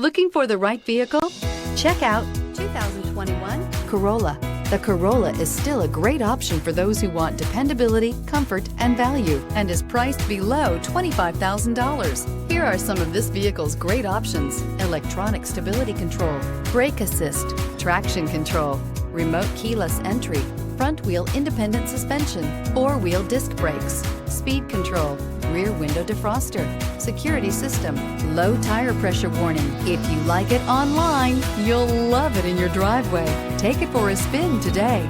Looking for the right vehicle? Check out 2021 Corolla. The Corolla is still a great option for those who want dependability, comfort, and value, and is priced below $25,000. Here are some of this vehicle's great options: electronic stability control, brake assist, traction control, remote keyless entry, front wheel independent suspension, four-wheel disc brakes, speed control, rear window defroster, security system, low tire pressure warning. If you like it online, you'll love it in your driveway. Take it for a spin today.